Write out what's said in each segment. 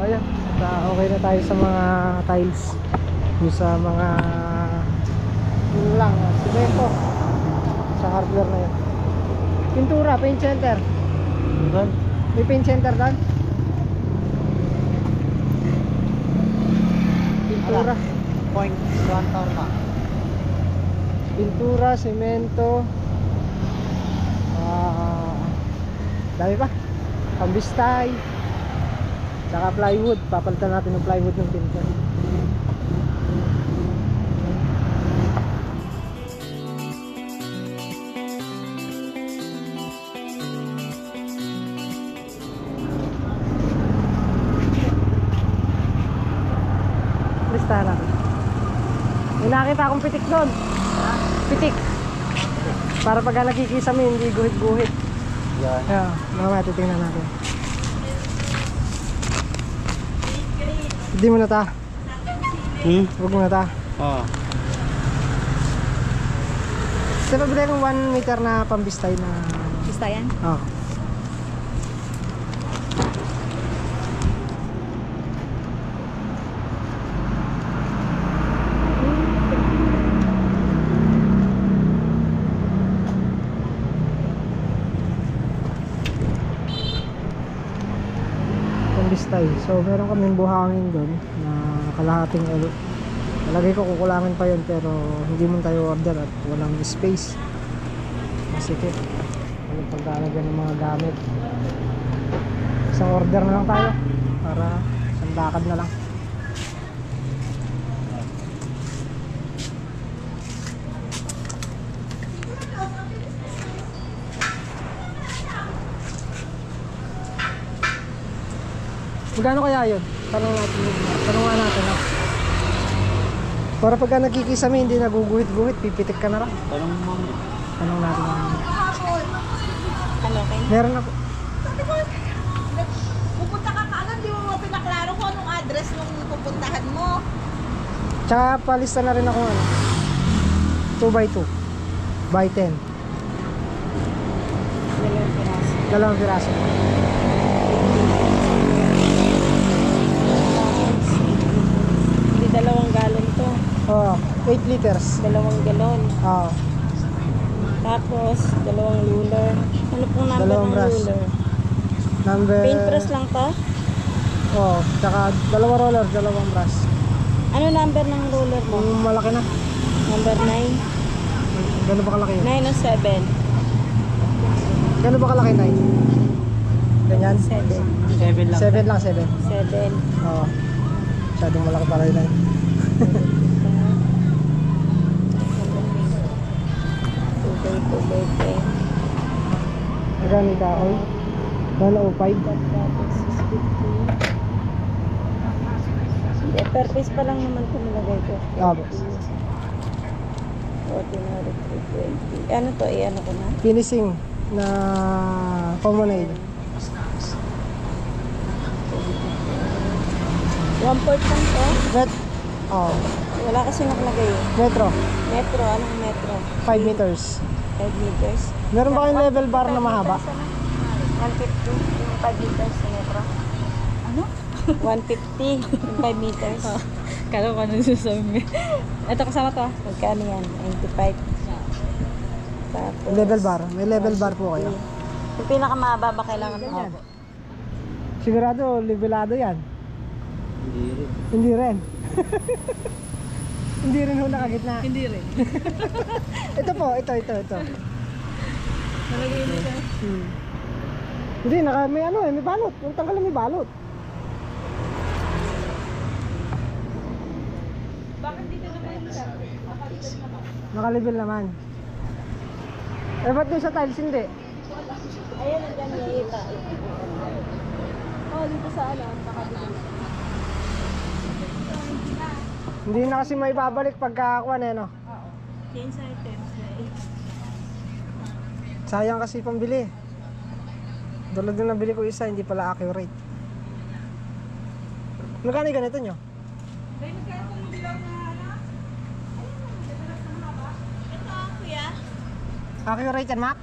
Ayan, okay na tayo sa mga tiles. Yung sa mga yun lang, simento sa hardware na yun. Pintura, paint center. May paint center doon? Pintura. Point 1 tower na. Pintura, semento. Dami pa. Pambistay. Saka plywood. Papalitan natin ng plywood ng pintura. Listahan natin. May nakita akong pitik doon. Pitik. Para pagka nagkikisa mo, hindi guhit-guhit. Yan. Yeah, mamaya titingnan natin. Hindi mo na ta. Huwag mo na ta. Oo. Kasi pabili kong 1 meter na pambistay na... Bistayan? Oo. Pambistay. So meron kaming buhangin doon na kalahating nalagay ko, kukulangin pa yun, pero hindi mo tayo order at walang space. Masikip. Walang paglalagyan ng mga gamit. Isang order na lang tayo para isang lakad na lang. Magkano kaya yun? Tanong nga natin ha? Para pagka nagkikisame hindi naguguhit-guhit, pipitik ka na lang. Tanong natin. Ano kayo? Meron ako. Pupunta ka kaagad, di mo pinaklaro kung anong address nung pupuntahan mo. Tsaka palista na rin ako 2x2 by 10. Dalawang piraso. Hindi 2 galon to. Oo, 8 liters. 2 galon. Oo. Tapos, 2 ruler. Ano pong number Dalawang ng brush. ruler? Number... Paint press lang to? Oo, tsaka 2 roller, 2 brush. Ano number ng ruler mo? Yung malaki na. Number 9? Gano'n ba kalaki yun? 9 o 7? Gano'n ba kalaki na yun? Ganyan? 7. 7 lang. 7 lang, 7. 7. Oo. Masyadong malaki para yun na yun. Tubay. Magkano yung kahoy? 105. Hindi, per piece pa lang naman ito nilagay ko. Tapos. Ordinary 320. Ano to? Ano ko na? Finishing na common nail. 1/4 lang to? Oo. Wala kasi nakalagay eh. Metro. Metro, anong metro? 5 meters. 5 meters. Meron ba kayong level bar na mahaba? 150 yung 5 meters sa metro. Ano? 150 yung 5 meters. Kala ko ano susabi mo. Ito kasama to ah. Magkano yan? 95. Tapos, Level bar. May level bar po kayo. yung pinakamahaba ba kailangan mo? Ganyan. Sigurado, levelado yan. Hindi rin. Hindi rin ho nakagitna. Hindi rin. Ito po, ito. Nalagay mo siya. Hindi, may ano may balot. Yung tanggal may balot. Bakit dito naman siya? Nakalevel naman. Eh, ba't doon sa tiles hindi? Ayun, nandiyan nakita. Oh, dito sa ano, nakabili. Hindi na kasi may babalik pagkakakuan no? Change items. Sayang kasi pambili. Dulog na nabili ko isa, hindi pala accurate. Magkano yung ganito nyo? Ito, kuya. Accurate yan, Mac?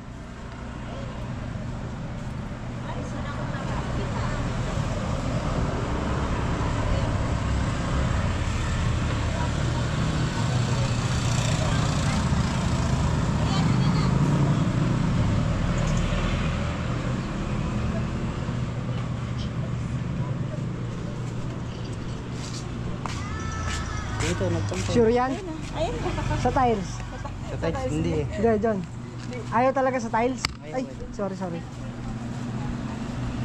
dito, nagpantay. Sure yan? Ayun. Sa tiles? Sa tiles, hindi eh. Hindi, John. Ayaw talaga sa tiles? Ay, sorry.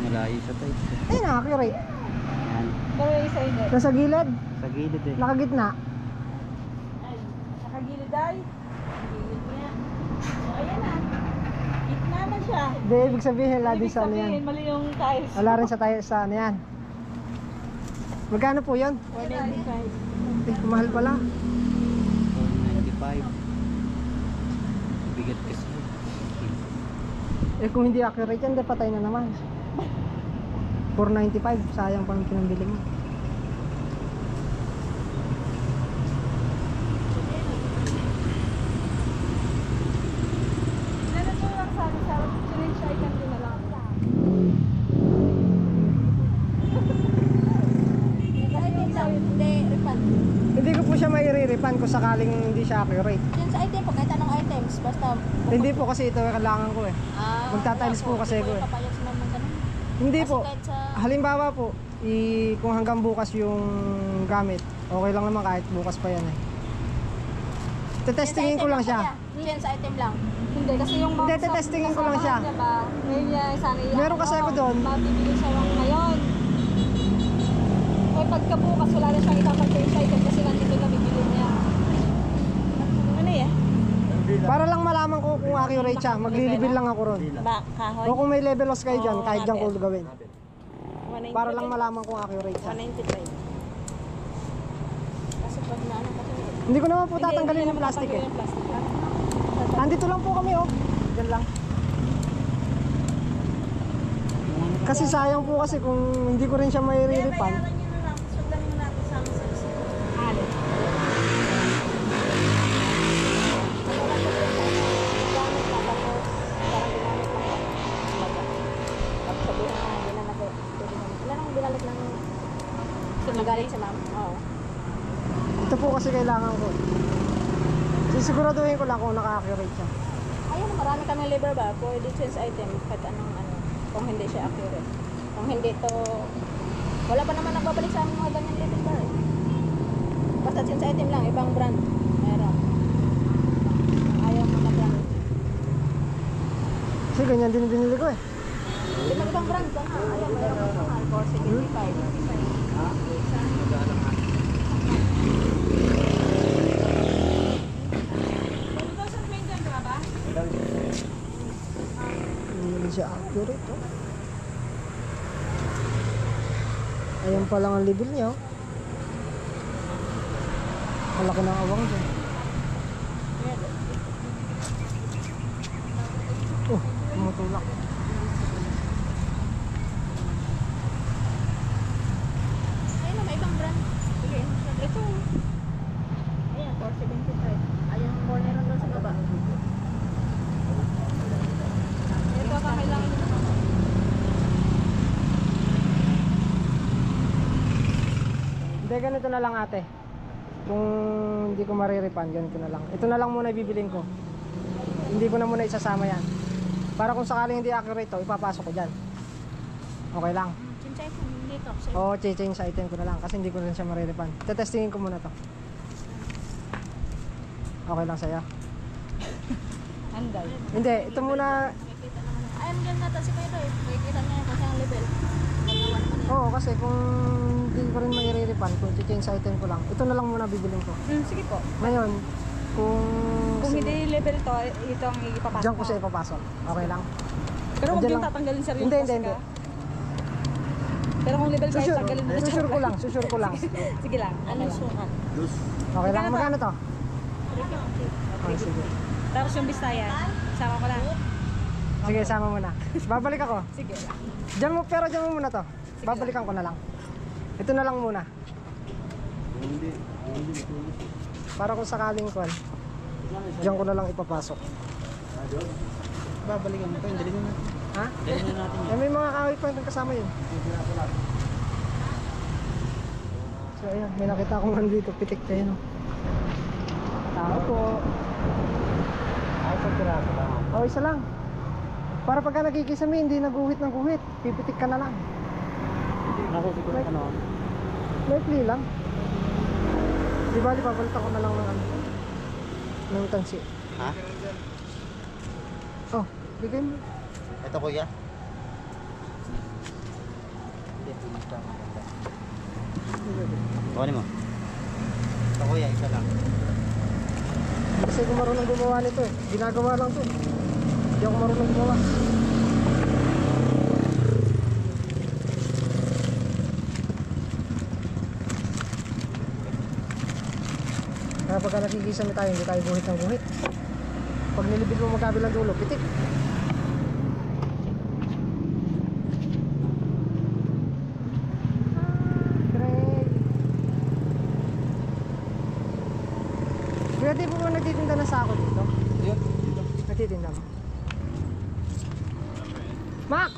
Malayo sa tiles. Ay, accurate. Yan. Pero yung isa hindi. Nasa gilid, Sa gilid eh. nakagitna. Ay, nakagilid ay. Gilid niya. O, ayan na. Gitna na siya. Hindi, ibig sabihin, wala din Ibig sa ano yan. sabihin, mali yung tiles. Wala rin sa tiles sa ano yan. Magkano po yun? 195. Eh, mahal pala. 495. Bigat kasi. Eh, kung hindi accurate yan, di patay na naman. 495, sayang pang pinambili mo. Ganito lang sabi sa change item din na lang. Hindi, refund. Hindi ko po siya maire-refund kung sakaling hindi siya accurate. Yan sa item po, kahit anong items, basta... Hindi po kasi ito kailangan ko eh. Magtatiles po kasi ko eh. Papayag sa naman ganun. Hindi Kasi po. kahit sa... Halimbawa po, kung hanggang bukas yung gamit, okay lang naman kahit bukas pa yan eh. Tetestingin ko lang siya. Yan sa item lang. Hindi, kasi yung Hindi, tetestingin ko lang siya. Diba? Ngayon niya, sana yan. Meron kasi ako doon. Mabibili siya lang ngayon. O pagka bukas, wala na siyang ipapag-change item kasi nandito na bibili niya. Ano yan? Para lang malaman ko kung accurate siya, maglilibil lang ako ron. Ba, kahoy? O kung may level loss kayo dyan, Oo, kahit dyan ko natin. gawin. 195. Para lang malaman kung accurate siya. 195. Kasi pag naano kasi... Hindi ko naman po tatanggalin yung plastic eh. Yung plastic. Andito lang po kami oh. Diyan lang. Kasi sayang po kasi kung hindi ko rin siya may refund. Sundan mo natin sa amin sa receipt. Alin? Gamit na tapos parang ginamit lang baga. Tapos sabihin na hindi na ilan ang binalik ng nagalit si ma'am? Oo. Ito po kasi kailangan ko. Sisiguraduhin ko lang kung naka-accurate siya. Ayun, marami kami labor ba? Pwede change item kahit anong ano. Kung hindi siya accurate. Kung hindi to... Wala pa naman nagbabalik sa amin mga ganyan labor bar eh. Basta change item lang, ibang brand. Meron. Ayaw mga brand. Kasi ganyan din binili ko eh. Ibang brand ba? Ayaw, meron mga mahal. 475. Hindi siya accurate oh. Ayan pa lang ang level niya oh. Malaki ng awang dyan. Oh, tumutulak. Ayun, may ibang brand. Sige, ito. Ayan, 475. Ayun, corner doon sa baba. Ito ka, kailangan nyo naman. Hindi, ganito na lang ate. Kung hindi ko marirefund, ganito na lang. Ito na lang muna ibibilin ko. Hindi ko na muna isasama yan. Para kung sakaling hindi accurate to, ipapasok ko dyan. Okay lang. Chinchay ko dito. Oo, change sa item ko na lang kasi hindi ko rin siya marirefund. Tetestingin ko muna to. Okay lang sa'yo? Anday. Hindi, ito muna. Ayun, dyan natin si Pedro eh. Makikita niya kung saan level. Nagawa naman yan. Oo, kasi kung hindi ko rin marirefund, kung change sa item ko lang, ito na lang muna bibilin ko. Sige po. Ngayon, kung hindi level to, ito ang ipapasok. diyan ko siya ipapasok. Okay lang? Pero huwag Andyan yung lang. tatanggalin sir yung Hindi, post hindi. ka. Pero kung level kayo, tanggalin mo na Susure ko lang, susure ko lang. Sige lang. Anong sukat? Okay lang, magkano to? 350. Oh, sige. Tapos yung Bisaya, sama ko lang. Sige, sama mo na. Babalik ako. Sige. Pero diyan mo muna to. Babalikan ko na lang. Ito na lang muna. Para kung sakaling kwan, diyan ko na lang ipapasok. Babalikan mo ito, hindi mo natin. Ha? Hindi natin. Eh, may mga kawit pa yung kasama yun. So ayan, may nakita akong nandito, pitik tayo no. Tao po. Ay, sa piraso lang. O, isa lang. Para pagka nagkikisami, hindi naguhit ng guhit. Pipitik ka na lang. Nasa siguro ano. Lightly lang. Di bali, papalitan ko na lang ng ano. Ng tansi. Ha? Oh, bigay mo. Ito kuya. Kunin mo. Ito kuya, isa lang. Kasi kung marunong gumawa nito eh. Ginagawa lang to. Hindi ako marunong gumawa. Kaya pagka nakikisame tayo, hindi tayo guhit ng guhit. Pag nilibid mo magkabilang dulo, pitik. Great. Kaya di po ba nagtitinda ng sako dito? Yun. Nagtitinda mo? Mac!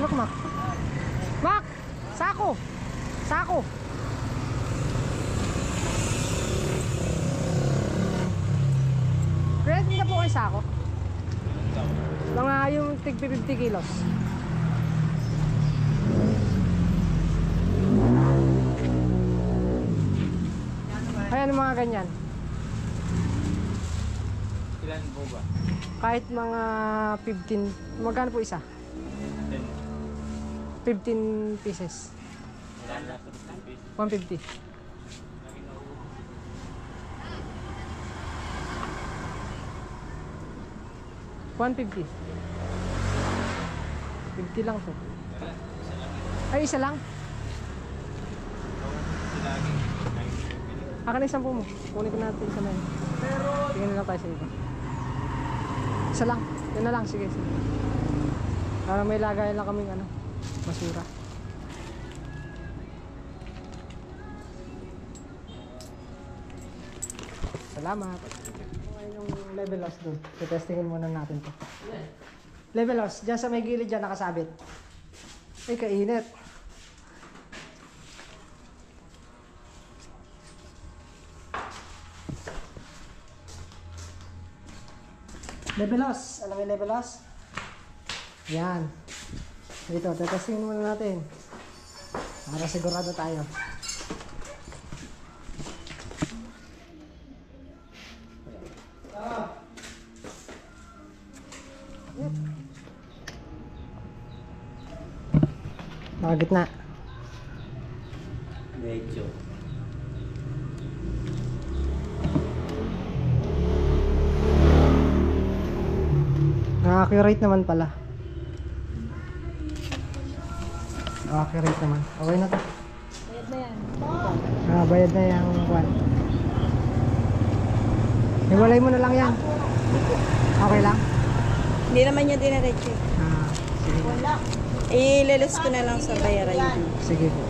Look, Mac. Mac! Sako! Sako! Kaya tinda po kayo sako? Mga yung tig 50 kilos. Ayan mga ganyan. Ilan po ba? Kahit mga 15, magkano po isa? 15 pieces. 150. $150. 50 lang to. Ay, isa lang? Akin na isang po mo. Kunin ko natin isa na yun. Tingnan na lang tayo sa iba. Isa lang. Yan na lang. Sige, sige. Para may lagayan lang kaming ano, basura. Salamat. Okay, yung level loss doon. Testingin muna natin to. Level loss. Diyan sa may gilid dyan nakasabit. Ay, kainit. Level loss. Alam mo yung level loss? Yan. Dito, testingin muna natin. Para sigurado tayo. Mga gitna. Medyo. Accurate naman pala. Accurate naman. Okay na to. Bayad na yan. Bayad na yung kwan. Hiwalay mo na lang yan. Okay lang? Hindi naman niya dinaretso. Sige. Ilelos ko na lang sa bayaran. Sige po.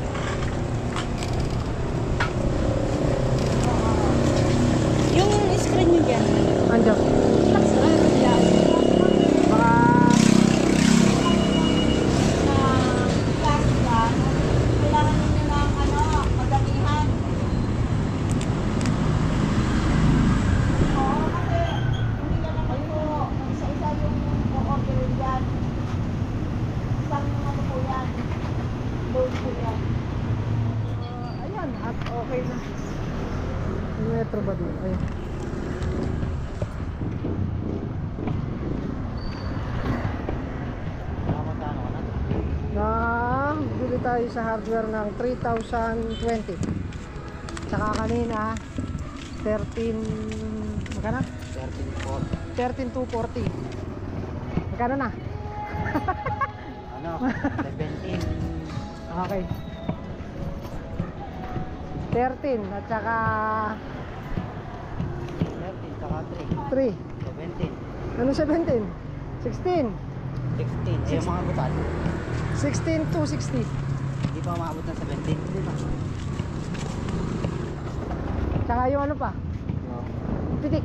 Yung screen niyo dyan. Andiyan. Ayan, at okay na. Yung metro ba doon? Ayan. Magkano ka na? Bili tayo sa hardware ng 3,020. Tsaka kanina 13 magkano? 13,240. Magkano na? Ano? 17. Okay. 13 at saka 13 saka 3. 3. 17. Ano 17? 16. 16. Ay, yung mga butal. 16 to 60. Hindi pa umabot ng 17. Di ba? Tsaka yung ano pa? Oo. Pitik.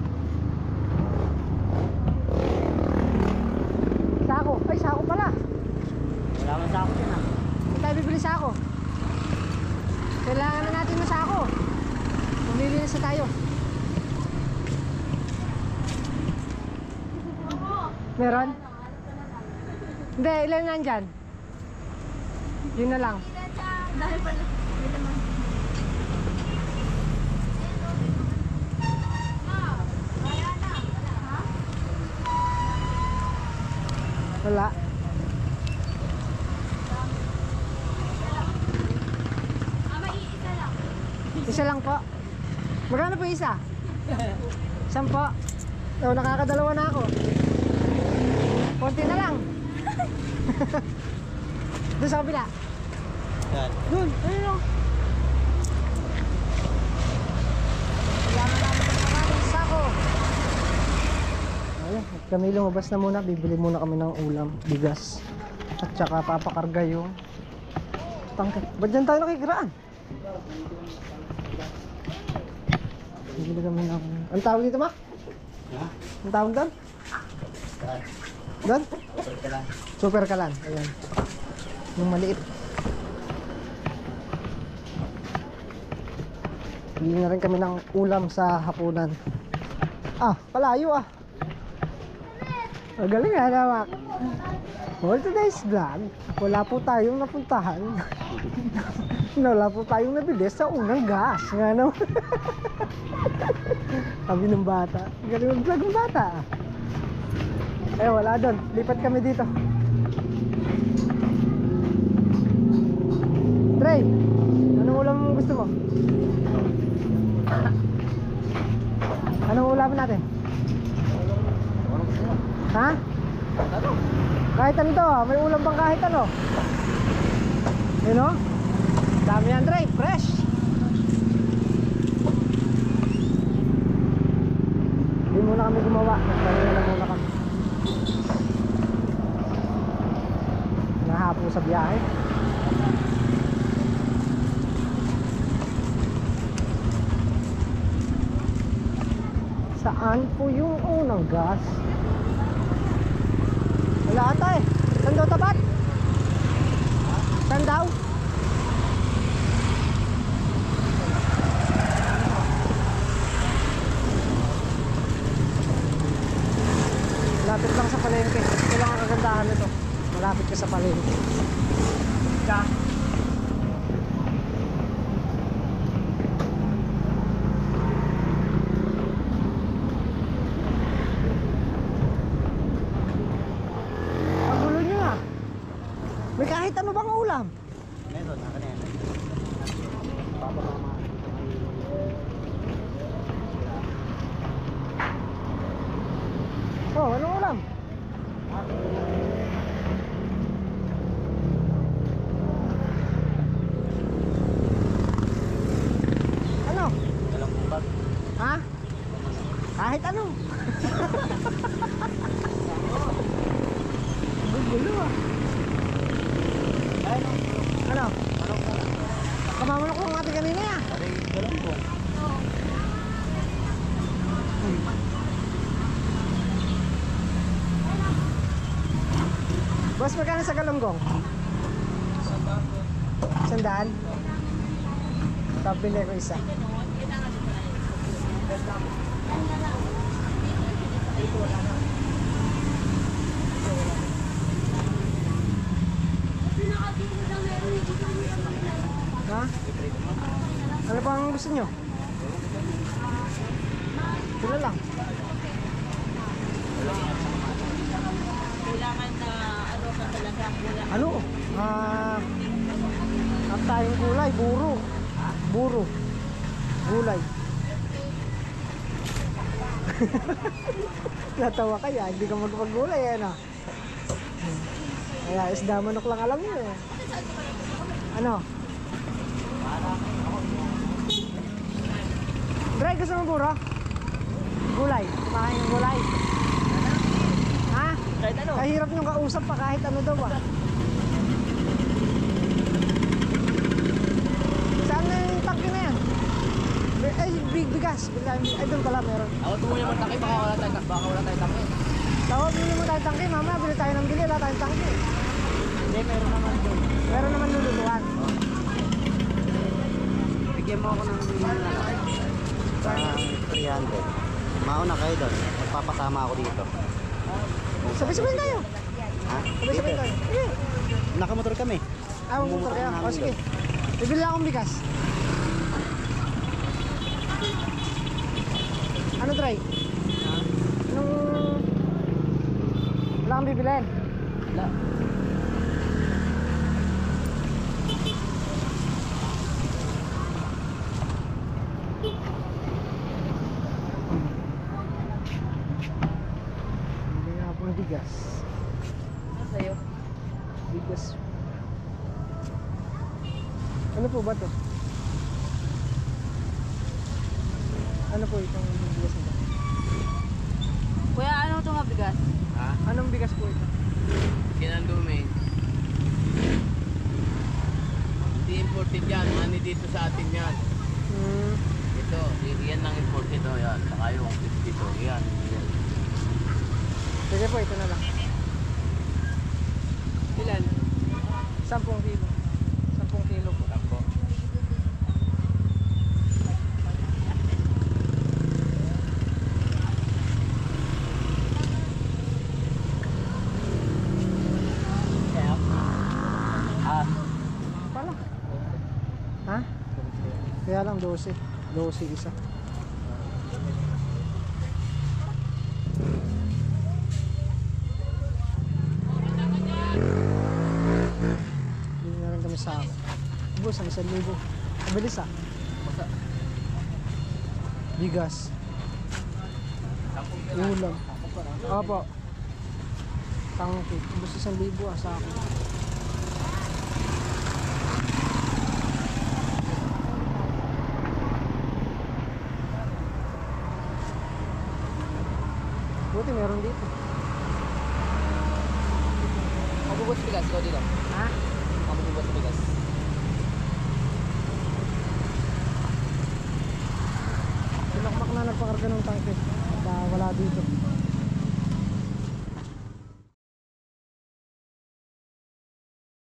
Sako. Ay, sako pala. Wala man sa akin ah. Hindi tayo bibili sako. Kailangan na natin ng sako. Mamili na sa tayo. Meron? Hindi, ilan nandyan? Yun na lang. Dahil pala. Wala. Isa lang po. Magkano po isa? 10 po. So, nakakadalawa na ako. Konti na lang. Doon sa kabila. Yan. Doon, ayun o. Kailangan namin ng maraming sako. Ayun, at kami lumabas na muna. Bibili muna kami ng ulam, bigas. At saka papakarga yung tangke. Ba't dyan tayo nakikiraan? Bibili kami ng... Ang tawag dito, Mak? Ha? Ang tawag doon? Yan. Doon? Super ka lang. Super kalan. Ayan. Yung maliit. Bili na rin kami ng ulam sa hapunan. Ah, palayo ah. Magaling nga naman. For today's vlog, wala po tayong napuntahan. Wala po tayong nabili sa unang gas. Nga naman. Sabi ng bata. Galing yung vlog ng bata. Eh, wala doon. Lipat kami dito. Trey, anong ulam mo gusto mo? Anong ulam natin? Ha? Kahit ano to, may ulam bang kahit ano? Yun o? Dami yan, Trey, fresh. Hindi muna kami gumawa. Nagpahinga na muna kami. Nahapo sa biyahe. Saan po yung unang gas? Wala ata eh. Saan daw tapat? Saan daw? Malapit lang sa palengke. Ito lang ang kagandahan nito. Malapit ka sa palengke. Ang gulo nyo ah. May kahit ano bang ulam? Meron, naka na yan. Papa mama. Oh, anong ulam? Ano? Dalang bag. Ha? Kahit ano? Ang gulo ah. Ay, no. Ano? Kamamanok ko natin kanina ya. Pare, dalang po. Boss, magkano sa galunggong? 100? Pabili ko isa. Ha? Ano pa ang gusto nyo? Ito na lang. Kailangan na ano ka talaga wala. Ano? At tayong gulay, buro. Buro. Gulay. Natawa kaya, hindi ka magpagulay ano? Kaya isda manok lang alam niyo eh. Ano? Dre, gusto mo buro? Gulay, kumakain ng gulay. Ha? Kahit ano? Kahirap nyung kausap pa kahit ano daw ah. Saan na yung tangke na yan? Ay, bigas. Ay, doon pala meron. Ako tumuya man taki, baka wala tayong taki. Tawag mo naman tayo tangke, mama. Bili tayo ng bili, wala tayong tangke. Hindi, meron naman doon. Meron naman lulutuan. Bigyan mo ako ng 300. Mauna kayo doon. Magpapasama ako dito. Sabay-sabay tayo. Ha? Sabay-sabay tayo. Sige. Nakamotor kami. Ah, motor kaya. O, sige. Bibili lang akong bigas. Ano, Dry? Anong... Wala kang bibilin? Wala. Hindi nga po ng bigas. Ano sa'yo? Bigas. Ano po ba to? Ano po itong bigas nito? Kuya, ano ito nga bigas? Ha? Anong bigas po ito? Kinandumin. Hindi imported yan. Ani dito sa atin yan. Ito, yan ang imported o yan. Saka yung 52, yan. Sige po, ito na lang. Ilan? 10 kilo. 10 kilo po. Tampo. Pala. Ha? Kaya lang 12. 12 isa. Hindi na rin kami sa akin. Ubus ang 1,000. Mabilis ah. Bigas. Ulam. Opo. Tangki. Ubus 1,000 ah sa akin. Buti meron dito. Mabubos bigas ko dito. Ha? Mabubos bigas. Sinakmak na nagpakarga ng tangke. Wala dito.